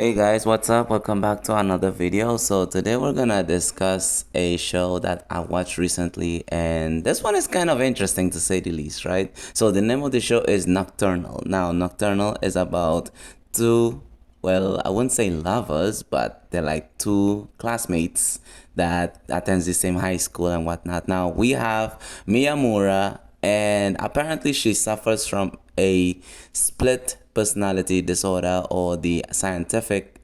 Hey guys, what's up? Welcome back to another video. So today we're gonna discuss a show that I watched recently, and this one is kind of interesting to say the least, right? So the name of the show is Nocturnal. Now, Nocturnal is about two, well, I wouldn't say lovers, but they're like two classmates that attends the same high school and whatnot. Now we have Miyamura, and apparently she suffers from a split personality disorder, or the scientific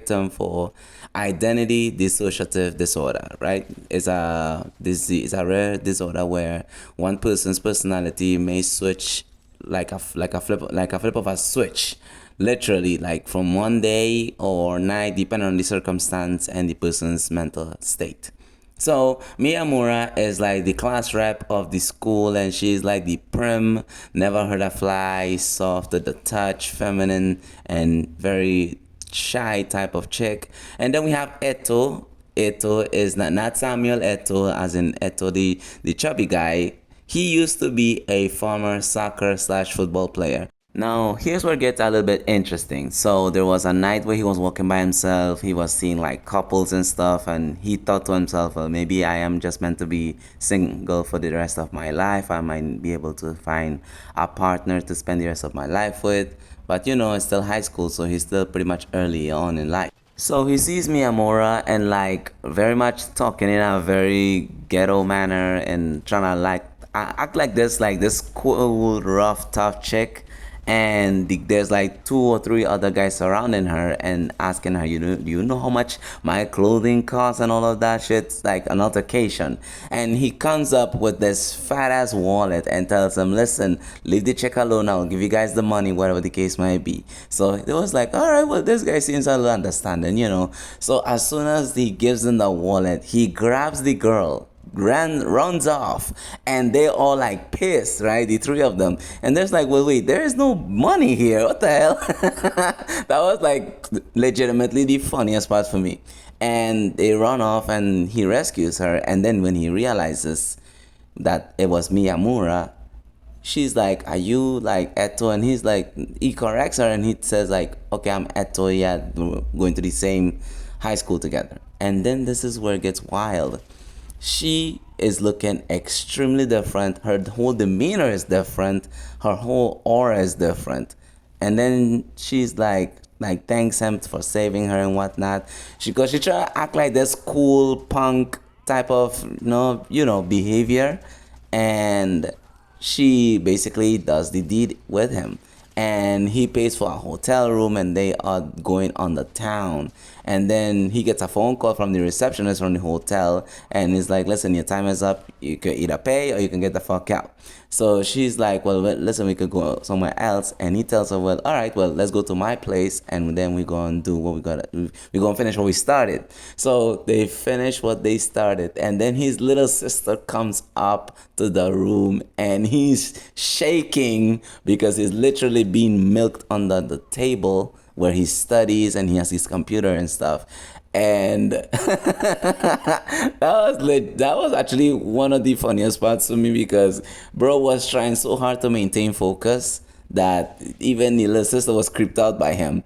term for identity dissociative disorder, right? It's a disease, a rare disorder where one person's personality may switch like a flip of a switch, literally, like from one day or night, depending on the circumstance and the person's mental state. So Miyamura is like the class rep of the school, and she's like the prim, never heard a fly, soft to the touch, feminine, and very shy type of chick. And then we have Eto. Eto is not Samuel Eto, as in Eto, the chubby guy. He used to be a former soccer slash football player. Now, here's where it gets a little bit interesting. So, there was a night where he was walking by himself. He was seeing like couples and stuff, and he thought to himself, well, maybe I am just meant to be single for the rest of my life. I might be able to find a partner to spend the rest of my life with. But it's still high school, so he's still pretty much early on in life. So he sees Miyamura and like very much talking in a very ghetto manner and trying to like act like this cool, rough, tough chick. And there's like two or three other guys surrounding her and asking her, do you know how much my clothing costs and all of that shit? It's like an altercation. And he comes up with this fat ass wallet and tells them, listen, leave the check alone. I'll give you guys the money, whatever the case might be. So it was like, all right, well, this guy seems a little understanding. So as soon as he gives them the wallet, he grabs the girl, runs off, and they all like pissed, right? The three of them. And there's like, well, wait, there is no money here. What the hell? That was like legitimately the funniest part for me. And they run off and he rescues her. And then when he realizes that it was Miyamura, she's like, are you like Eto? And he's like, he corrects her and he says like, okay, I'm Eto. Yeah, we're going to the same high school together. And then this is where it gets wild. She is looking extremely different. Her whole demeanor is different. Her whole aura is different. And then she's like thanks him for saving her and whatnot. Because she try to act like this cool punk type of behavior, and she basically does the deed with him. And he pays for a hotel room, and they are going on the town. And then he gets a phone call from the receptionist from the hotel, and he's like, listen, your time is up. You can either pay or you can get the fuck out. So she's like, well, listen, we could go somewhere else. And he tells her, well, all right, well, let's go to my place, and then we're going to do what we're going to finish what we started. So they finish what they started, and then his little sister comes up to the room, and he's shaking because he's literally being milked under the table where he studies, and he has his computer and stuff. And that was actually one of the funniest parts to me, because bro was trying so hard to maintain focus that even the little sister was creeped out by him.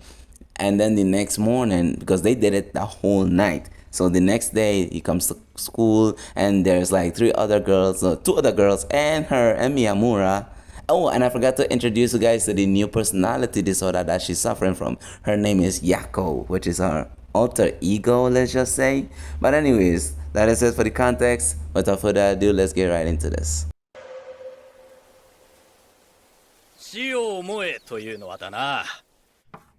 And then the next morning, because they did it the whole night, so the next day he comes to school, and there's like two other girls, and her and Miyamura. Oh, and I forgot to introduce you guys to the new personality disorder that she's suffering from. Her name is Yako, which is her alter ego, let's just say. But anyways, that is it for the context. Without further ado, let's get right into this. 死を思えというのはだな。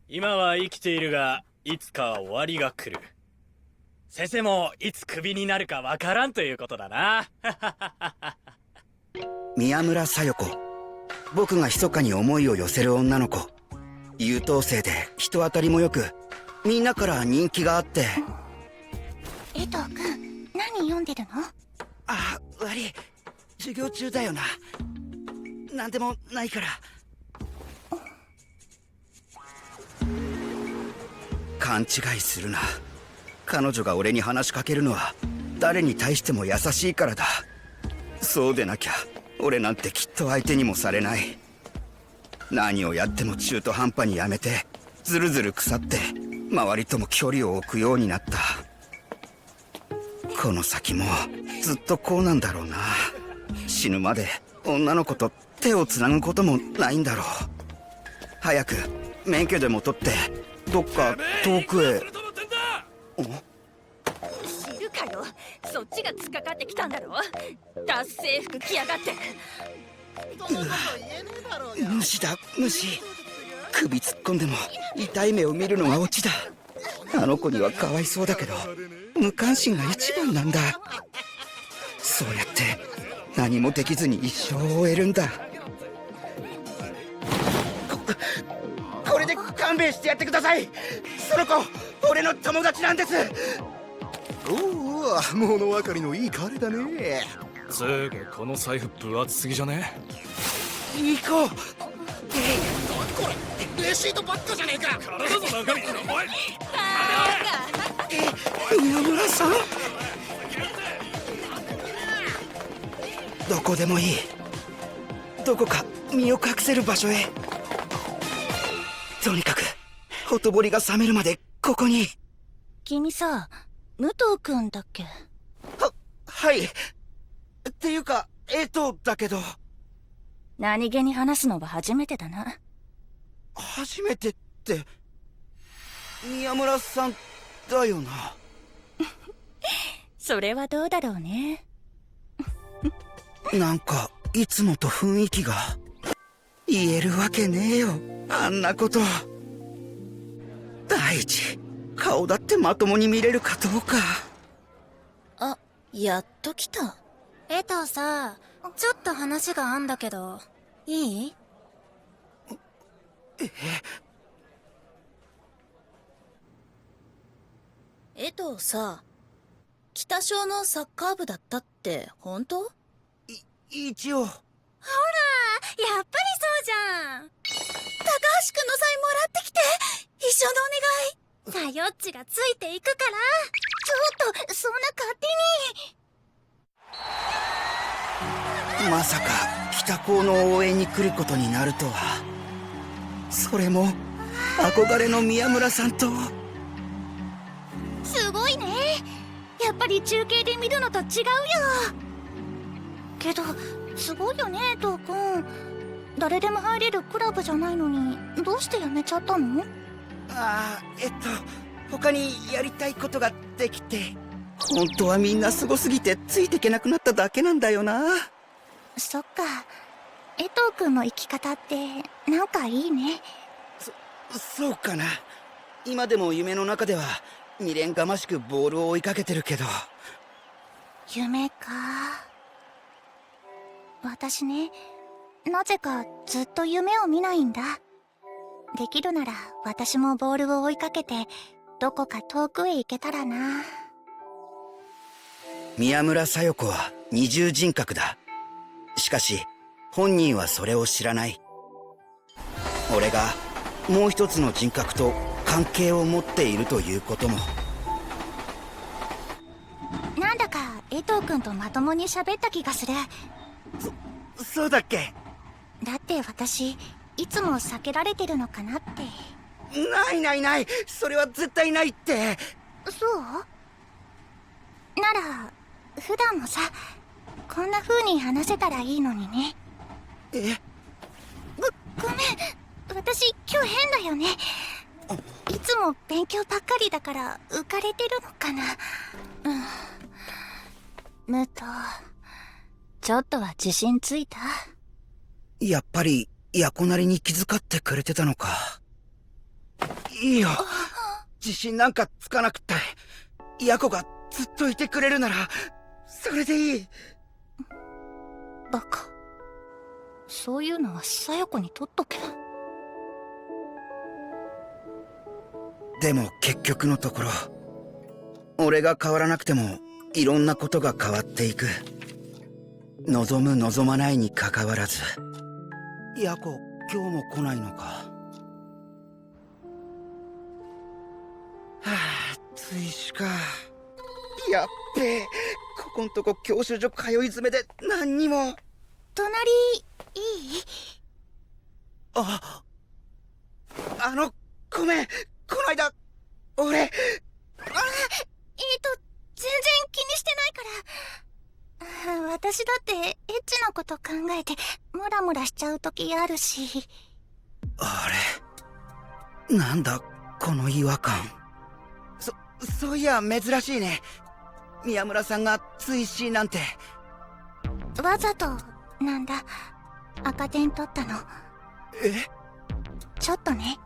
今は生きているが、いつかは終わりが来る。先生もいつクビになるかわからんということだな。宮村小夜子。僕が密かに思いを寄せる女の子。優等生で人当たりもよく、みんなから人気があって。江藤くん、何読んでるの？あ、悪い。授業中だよな。なんでもないから。勘違いするな。彼女が俺に話しかけるのは誰に対しても優しいからだ。そうでなきゃ俺なんてきっと相手にもされない。何をやっても中途半端にやめてずるずる腐って周りとも距離を置くようになった。この先もずっとこうなんだろうな。死ぬまで女の子と手をつなぐこともないんだろう。早く免許でも取ってどっか遠くへ。知るかよ、そっちが突っかかってきたんだろ。脱制服着やがって。虫だ虫。首突っ込んでも痛い目を見るのがオチだ。あの子にはかわいそうだけど無関心が一番なんだ。そうやって何もできずに一生を終えるんだ。これで勘弁してやってください。その子俺の友達なんです。おお、物分かりのいい彼だね。つうかこの財布分厚すぎじゃね？行こう。これレシートばっかじゃねえか。体の中身おい宮村さん、どこでもいい。どこか身を隠せる場所へ。とにかくほとぼりが冷めるまでここに。君さ、武藤君だっけ？はい。っていうかエトだけど。何気に話すのは初めてだな。初めてって宮村さんだよな。それはどうだろうね。なんかいつもと雰囲気が。言えるわけねえよあんなこと。第一顔だってまともに見れるかどうか。あ、やっと来た。エトさ、ちょっと話があんだけど、いい？エトさ、北小のサッカー部だったって本当？一応。ほら、やっぱりそうじゃん。高橋くんのサインもらってきて。一緒のお願い。さよっちがついていくから。ちょっと、そんな勝手に。まさか北高の応援に来ることになるとは。それも憧れの宮村さんと。すごいね。やっぱり中継で見るのと違うよ。けどすごいよね、エト君。誰でも入れるクラブじゃないのにどうして辞めちゃったの？ああ、他にやりたいことができて。本当はみんなすごすぎてついていけなくなっただけなんだよな。そっか。エト君の生き方ってなんかいいね。そうかな。今でも夢の中では未練がましくボールを追いかけてるけど。夢か。私ね、なぜかずっと夢を見ないんだ。できるなら私もボールを追いかけてどこか遠くへ行けたらな。宮村小夜子は二重人格だ。しかし本人はそれを知らない。俺がもう一つの人格と関係を持っているということも。なんだか江藤君とまともに喋った気がする。そうだっけ？だって私いつも避けられてるのかなって。ない、それは絶対ないって。そうなら普段もさ、こんな風に話せたらいいのにね。ごめん、私今日変だよね。いつも勉強ばっかりだから浮かれてるのかな。武藤、ちょっとは自信ついた？やっぱりヤコなりに気遣ってくれてたのか。いいよ、自信なんかつかなくてヤコがずっといてくれるならそれでいい。バカ、そういうのは小夜子にとっとけ。でも結局のところ俺が変わらなくてもいろんなことが変わっていく。望む望まないにかかわらず。ヤコ今日も来ないのか。はあ、追試か。やっべえ、ここんとこ教習所通い詰めで何にも。隣いい？あのごめん、この間、俺。全然気にしてないから。私だってエッチなこと考えてムラムラしちゃう時あるし。あれ、なんだこの違和感。そういや珍しいね。宮村さんが追試なんて。わざとなんだ。赤点取ったの。え？ちょっとね、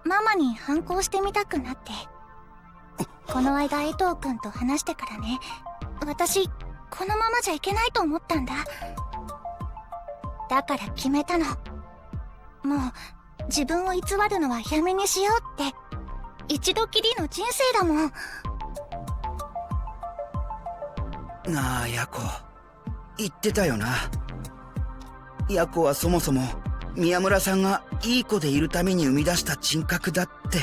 ママに反抗してみたくなって。この間江藤くんと話してからね、私このままじゃいけないと思ったんだ。だから決めたの。もう自分を偽るのはやめにしようって。一度きりの人生だもん。なあヤコ、言ってたよな。ヤコはそもそも宮村さんがいい子でいるために生み出した人格だって。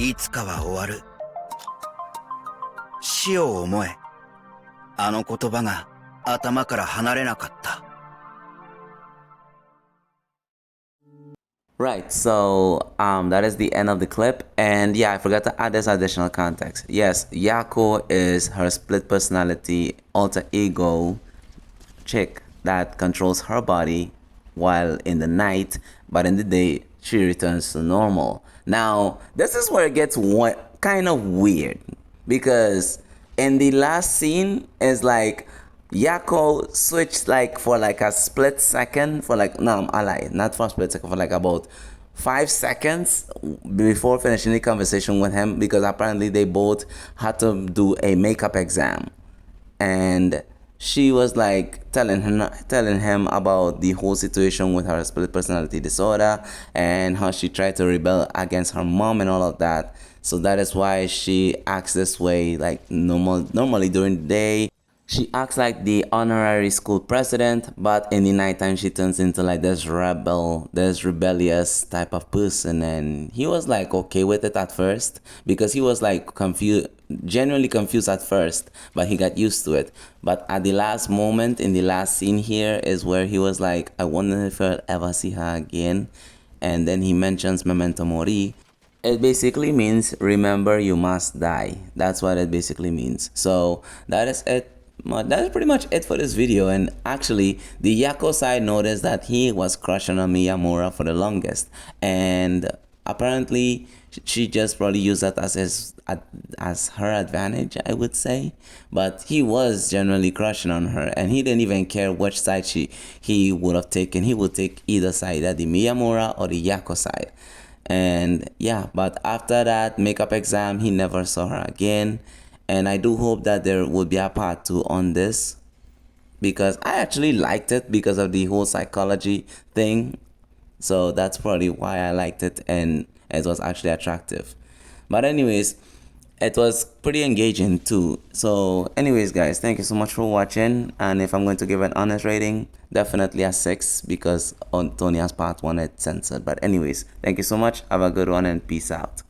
いつかは終わる。死を思え。あの言葉が頭から離れなかった。Right, so that is the end of the clip, and yeah, I forgot to add this additional context. Yes, Yako is her split personality alter ego chick that controls her body while in the night, but in the day she returns to normal. Now, this is where it gets kind of weird, because in the last scene is like Yako switched like for like a split second, for like, no, I lied, not for a split second, for like about 5 seconds before finishing the conversation with him, because apparently they both had to do a makeup exam, and she was like telling him about the whole situation with her split personality disorder and how she tried to rebel against her mom and all of that. So that is why she acts this way, like normally during the day she acts like the honorary school president, but in the nighttime she turns into like this rebellious type of person. And he was like okay with it at first, because he was like genuinely confused at first, but he got used to it. But at the last moment, in the last scene here, is where he was like, I wonder if I'll ever see her again. And then he mentions memento mori. It basically means remember you must die. That's what it basically means. So that is it. That is pretty much it for this video. And actually the Yako side noticed that he was crushing on Miyamura for the longest, and apparently she just probably used that as her advantage, I would say. But he was generally crushing on her, and he didn't even care which side he would have taken. He would take either side, either the Miyamura or the Yako side. And yeah, but after that makeup exam, he never saw her again. And I do hope that there will be a part 2 on this, because I actually liked it because of the whole psychology thing. So that's probably why I liked it, and it was actually attractive. But anyways, it was pretty engaging too. So anyways guys, thank you so much for watching. And if I'm going to give an honest rating, definitely a 6, because on Tony has part 1 it's censored. But anyways, thank you so much, have a good one, and peace out.